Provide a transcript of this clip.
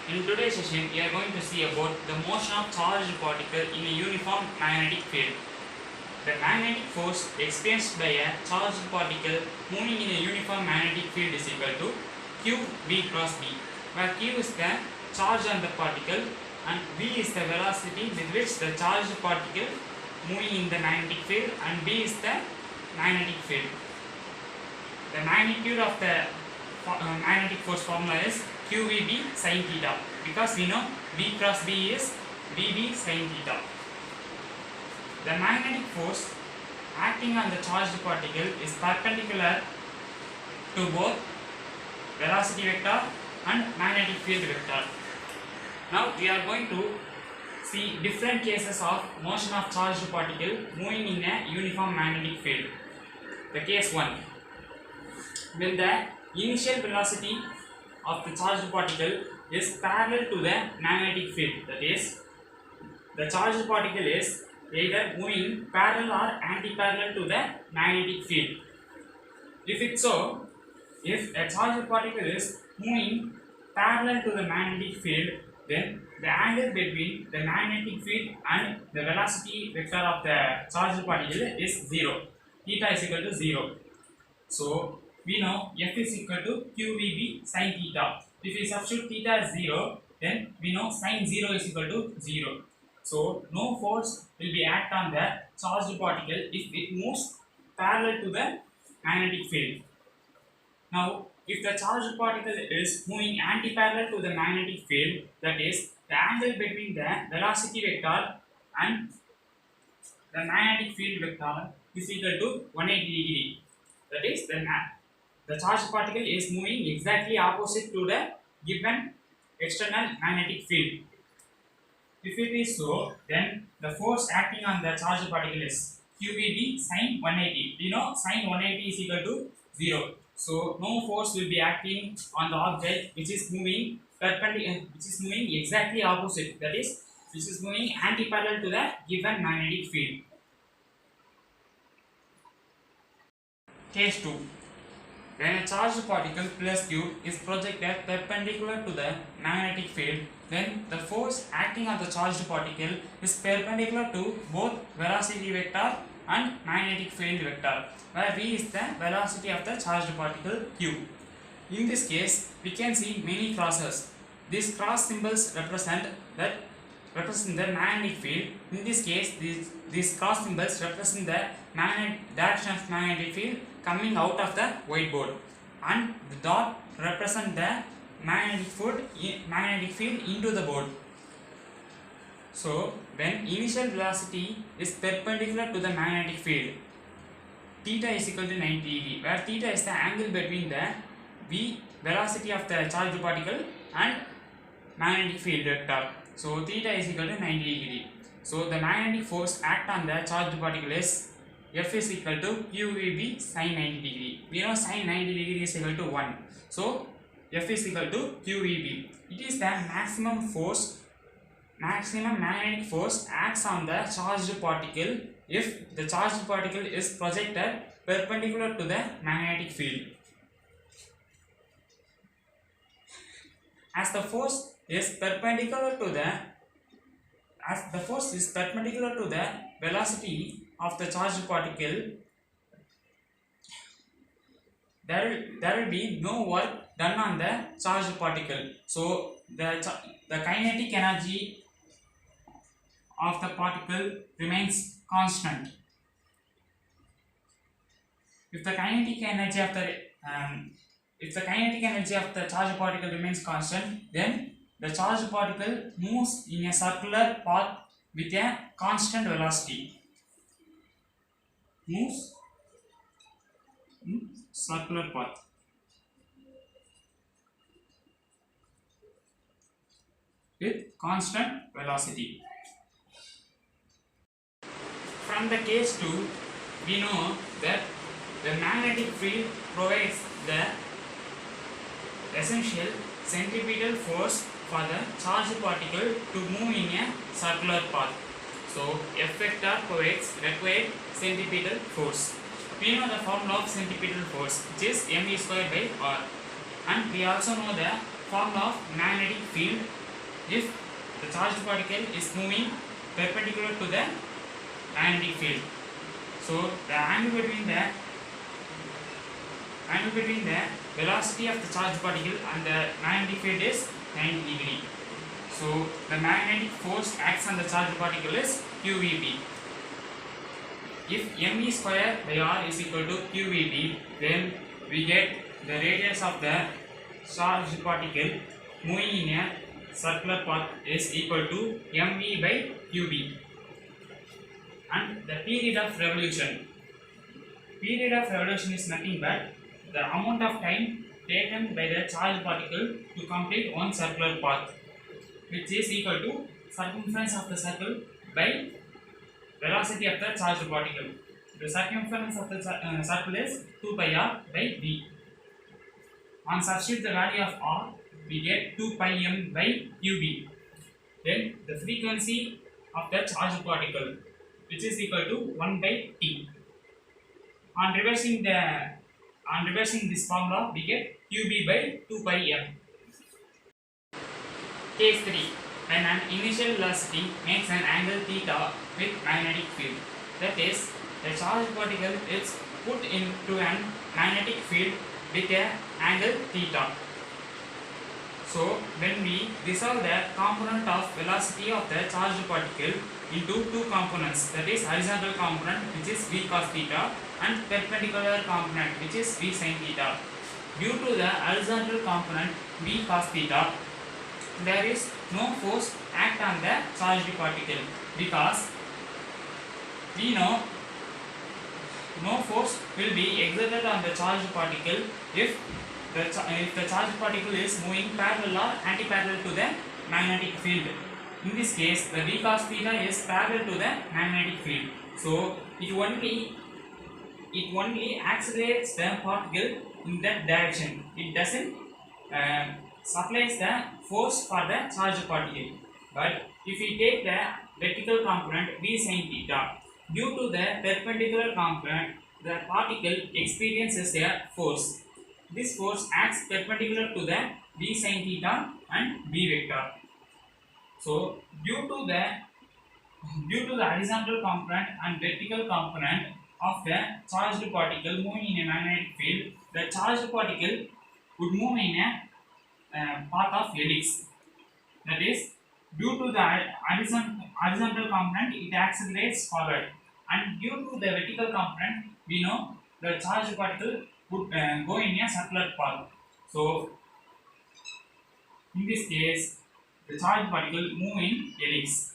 In today's session, we are going to see about the motion of charged particle in a uniform magnetic field. The magnetic force experienced by a charged particle moving in a uniform magnetic field is equal to Q V cross B, where Q is the charge on the particle and V is the velocity with which the charged particle moving in the magnetic field, and B is the magnetic field. The magnitude of the magnetic force formula is QVB sin theta, because we know V cross B is VB sin theta. The magnetic force acting on the charged particle is perpendicular to both velocity vector and magnetic field vector. Now we are going to see different cases of motion of charged particle moving in a uniform magnetic field. The case 1. When the initial velocity of the charged particle is parallel to the magnetic field, that is, the charged particle is either moving parallel or anti-parallel to the magnetic field. If it's so, if a charged particle is moving parallel to the magnetic field, then the angle between the magnetic field and the velocity vector of the charged particle is 0. Theta is equal to 0. So we know F is equal to QVB sin theta. If we substitute theta as 0, then we know sin 0 is equal to 0. So no force will be act on the charged particle if it moves parallel to the magnetic field. Now, if the charged particle is moving anti-parallel to the magnetic field, that is, the angle between the velocity vector and the magnetic field vector is equal to 180 degree. That is, the charged particle is moving exactly opposite to the given external magnetic field. If it is so, then the force acting on the charged particle is QVB sin 180. We know sin 180 is equal to 0. So no force will be acting on the object which is moving exactly opposite. That is, which is moving anti-parallel to the given magnetic field. Case 2. When a charged particle plus Q is projected perpendicular to the magnetic field, then the force acting on the charged particle is perpendicular to both velocity vector and magnetic field vector, where V is the velocity of the charged particle Q. In this case, we can see many crosses. These cross symbols represent the magnetic field. In this case, these cross symbols represent the direction of magnetic field coming out of the whiteboard, and the dot represent the magnetic field into the board. So when initial velocity is perpendicular to the magnetic field, theta is equal to 90 degree, where theta is the angle between the V velocity of the charged particle and magnetic field vector. So theta is equal to 90 degree. So the magnetic force act on the charged particle is F is equal to QVB sin 90 degree. We know sin 90 degree is equal to 1. So F is equal to QVB. It is the maximum magnetic force acts on the charged particle if the charged particle is projected perpendicular to the magnetic field. As the force is perpendicular to the velocity of the charged particle, there will be no work done on the charged particle. So the kinetic energy of the particle remains constant. If the kinetic energy of the charged particle remains constant, then the charged particle moves in a circular path with a constant velocity. Moves in circular path. With constant velocity. From the case 2, we know that the magnetic field provides the essential centripetal force for the charged particle to move in a circular path. So F vector provides required centripetal force. We know the formula of centripetal force, which is mv squared by r, and we also know the formula of magnetic field if the charged particle is moving perpendicular to the magnetic field. So the angle between the velocity of the charged particle and the magnetic field is 90 degree. So the magnetic force acts on the charged particle is QVB. If mv square by r is equal to QVB, then we get the radius of the charged particle moving in a circular path is equal to mv by qb. And the period of revolution is nothing but the amount of time taken by the charged particle to complete one circular path, which is equal to circumference of the circle by velocity of the charged particle. The circumference of the circle is 2 pi r by b. On substitute the value of r, we get 2 pi m by qb. Then the frequency of the charged particle, which is equal to 1 by t. On reversing this formula, we get qb by 2 pi m. Case 3. When an initial velocity makes an angle theta with magnetic field, that is, the charged particle is put into an magnetic field with an angle theta. So when we resolve the component of velocity of the charged particle into two components, that is horizontal component, which is v cos theta, and perpendicular component, which is v sin theta. Due to the horizontal component v cos theta, there is no force act on the charged particle, because we know no force will be exerted on the charged particle if the charged particle is moving parallel or anti-parallel to the magnetic field. In this case, the v cos theta is parallel to the magnetic field, so it only accelerates the particle in that direction. It doesn't supplies the force for the charged particle. But if we take the vertical component v sin theta, due to the perpendicular component, the particle experiences a force. This force acts perpendicular to the v sin theta and v vector. So due to the horizontal component and vertical component of the charged particle moving in a magnetic field, the charged particle would move in a path of helix. That is, due to the horizontal component, it accelerates forward, and due to the vertical component, we know the charged particle would go in a circular path. So in this case, the charged particle move in helix.